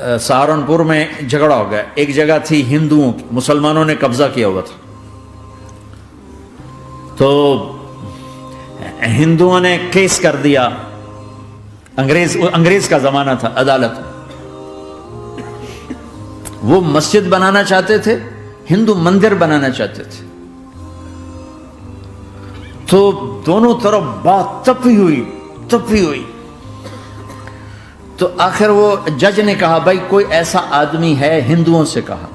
सहारनपुर में झगड़ा हो गया, एक जगह थी हिंदुओं की, मुसलमानों ने कब्जा किया हुआ था, तो हिंदुओं ने केस कर दिया, अंग्रेज का जमाना था, अदालत में वो मस्जिद बनाना चाहते थे, हिंदू मंदिर बनाना चाहते थे, तो दोनों तरफ बात तपी हुई। तो आखिर वो जज ने कहा, भाई कोई ऐसा आदमी है, हिंदुओं से कहा,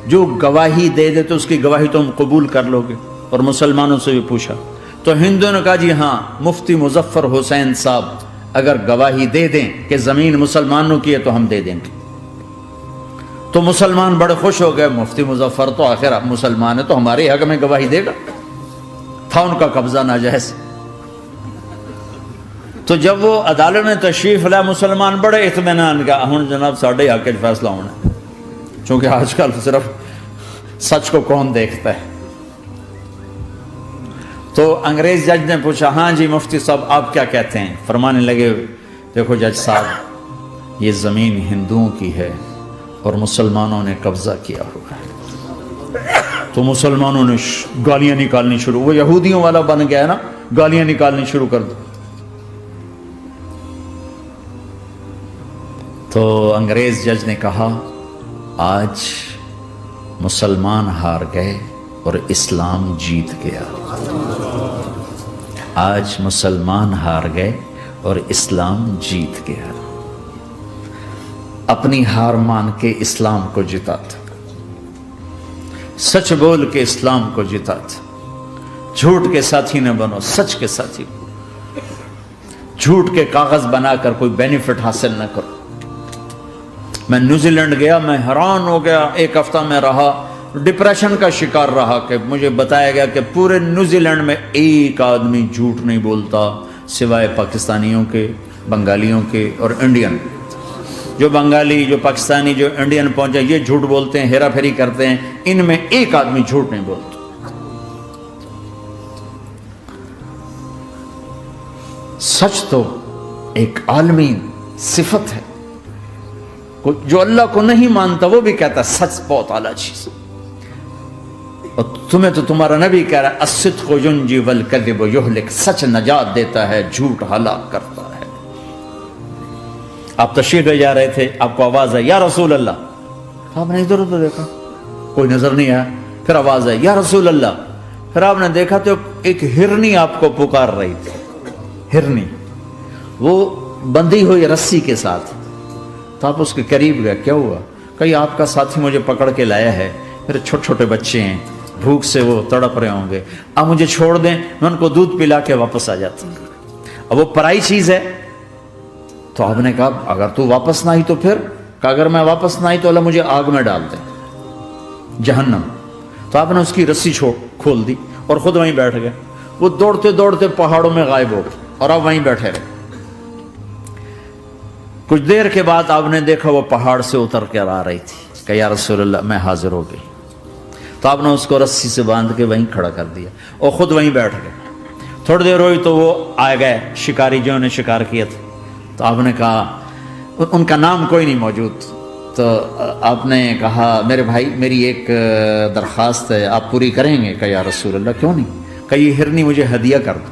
जो गवाही दे दे तो उसकी गवाही तुम कबूल कर लोगे, और मुसलमानों से भी पूछा, तो हिंदुओं ने कहा जी हाँ, मुफ्ती मुजफ्फर हुसैन साहब अगर गवाही दे दें कि जमीन मुसलमानों की है तो हम दे देंगे। तो मुसलमान बड़े खुश हो गए, मुफ्ती मुजफ्फर तो आखिर मुसलमान है तो हमारे हक में गवाही देगा, था उनका कब्जा नाजायज। तो जब वो अदालत में तशरीफ लाया, मुसलमान बड़े इत्मीनान का, हुण जनाब साढ़े हक फैसला होना, क्योंकि आजकल सिर्फ सच को कौन देखता है। तो अंग्रेज जज ने पूछा, हाँ जी मुफ्ती साहब आप क्या कहते हैं? फरमाने लगे, देखो जज साहब, ये जमीन हिंदुओं की है और मुसलमानों ने कब्जा किया हुआ है। तो मुसलमानों ने गालियां निकालनी शुरू, वो यहूदियों वाला बन गया है ना, गालियां निकालनी शुरू कर दो। तो अंग्रेज जज ने कहा, आज मुसलमान हार गए और इस्लाम जीत गया। आज मुसलमान हार गए और इस्लाम जीत गया। अपनी हार मान के इस्लाम को जिता था, सच बोल के इस्लाम को जिता था। झूठ के साथी न बनो, सच के साथी। झूठ के कागज बनाकर कोई बेनिफिट हासिल न करो। मैं न्यूजीलैंड गया, मैं हैरान हो गया, एक हफ्ता में रहा, डिप्रेशन का शिकार रहा कि मुझे बताया गया कि पूरे न्यूजीलैंड में एक आदमी झूठ नहीं बोलता सिवाय पाकिस्तानियों के, बंगालियों के और इंडियन। जो बंगाली, जो पाकिस्तानी, जो इंडियन पहुंचे, ये झूठ बोलते हैं, हेरा फेरी करते हैं, इनमें एक आदमी झूठ नहीं बोलता। सच तो एक आलमी सिफत है, जो अल्लाह को नहीं मानता वो भी कहता सच बहुत आला चीज। और तुम्हें तो तुम्हारा नबी कह रहा है, अस्सिद्क़ु युंजी वल कज़िबु युहलिक, सच नजात देता है, झूठ हलाक करता है। आप तशरीफ ले जा रहे थे, आपको आवाज आई, या रसूल अल्लाह। आपने इधर उधर देखा, कोई नजर नहीं आया, फिर आवाज आई, या रसूल अल्लाह। फिर आपने देखा तो एक हिरनी आपको पुकार रही थी। हिरनी वो बंधी हुई रस्सी के साथ। तो आप उसके करीब गए, क्या हुआ? कहीं आपका साथी मुझे पकड़ के लाया है, मेरे छोटे छोटे बच्चे हैं, भूख से वो तड़प रहे होंगे, आप मुझे छोड़ दें, मैं उनको दूध पिला के वापस आ जाता हूं। अब वो पराई चीज है। तो आपने कहा, अगर तू वापस ना आई तो फिर? कहा, अगर मैं वापस ना आई तो अल्लाह मुझे आग में डाल दे, जहन्नम। तो आपने उसकी रस्सी खोल दी और खुद वहीं बैठ गए। वो दौड़ते दौड़ते पहाड़ों में गायब हो गए और आप वहीं बैठे रहे। कुछ देर के बाद आपने देखा वो पहाड़ से उतर कर आ रही थी। कहा, या रसूल अल्लाह, मैं हाजिर हो गई। तो आपने उसको रस्सी से बांध के वहीं खड़ा कर दिया और खुद वहीं बैठ गए। थोड़ी देर हुई तो वो आ गए शिकारी, जो ने शिकार किया था। तो आपने कहा, उनका नाम कोई नहीं मौजूद। तो आपने कहा, मेरे भाई, मेरी एक दरख्वास्त है, आप पूरी करेंगे? कहा, या रसूल अल्लाह, क्यों नहीं? कहा, ये हिरनी मुझे हदिया कर दो।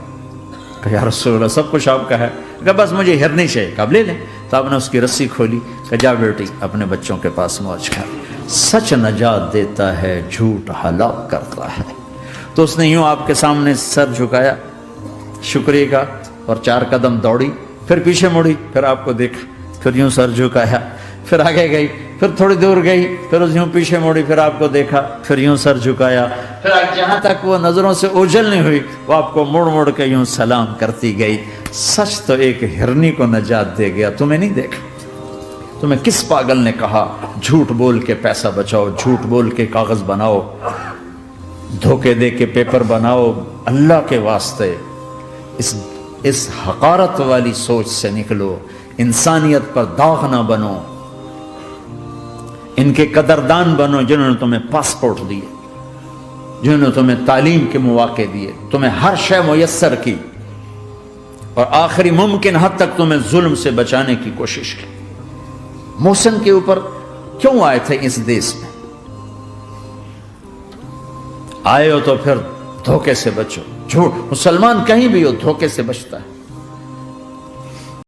कहा, या रसूल अल्लाह, सब कुछ आपका है। कहा, बस मुझे हिरनी चाहिए। कब ले लें। तो आपने उसकी रस्सी खोली। कहा, जा बेटी, अपने बच्चों के पास मौज कर। सच नजात देता है, झूठ हलाक करता है। तो उसने यूं आपके सामने सर झुकाया शुक्रिया का और 4 कदम दौड़ी, फिर पीछे मुड़ी, फिर आपको देखा, फिर यूं सर झुकाया, फिर आगे गई, फिर थोड़ी दूर गई, फिर यूं पीछे मुड़ी, फिर आपको देखा, फिर यूं सर झुकाया, फिर जहां तक वो नजरों से ओझल नहीं हुई, वो आपको मुड़ मुड़ के यूं सलाम करती गई। सच तो एक हिरनी को नजात दे गया, तुम्हें नहीं देखा। तुम्हें किस पागल ने कहा झूठ बोल के पैसा बचाओ, झूठ बोल के कागज बनाओ, धोखे दे के पेपर बनाओ? अल्लाह के वास्ते इस हकारत वाली सोच से निकलो। इंसानियत पर दाग ना बनो, इनके कदरदान बनो जिन्होंने तुम्हें पासपोर्ट दिए, जिन्होंने तुम्हें तालीम के मौके दिए, तुम्हें हर शय मुयस्सर की और आखिरी मुमकिन हद तक तुम्हें जुल्म से बचाने की कोशिश की। محسن کے اوپر کیوں آئے تھے اس دیس میں؟ آئے ہو تو پھر دھوکے سے بچو. جھوٹ مسلمان کہیں بھی ہو دھوکے سے بچتا ہے.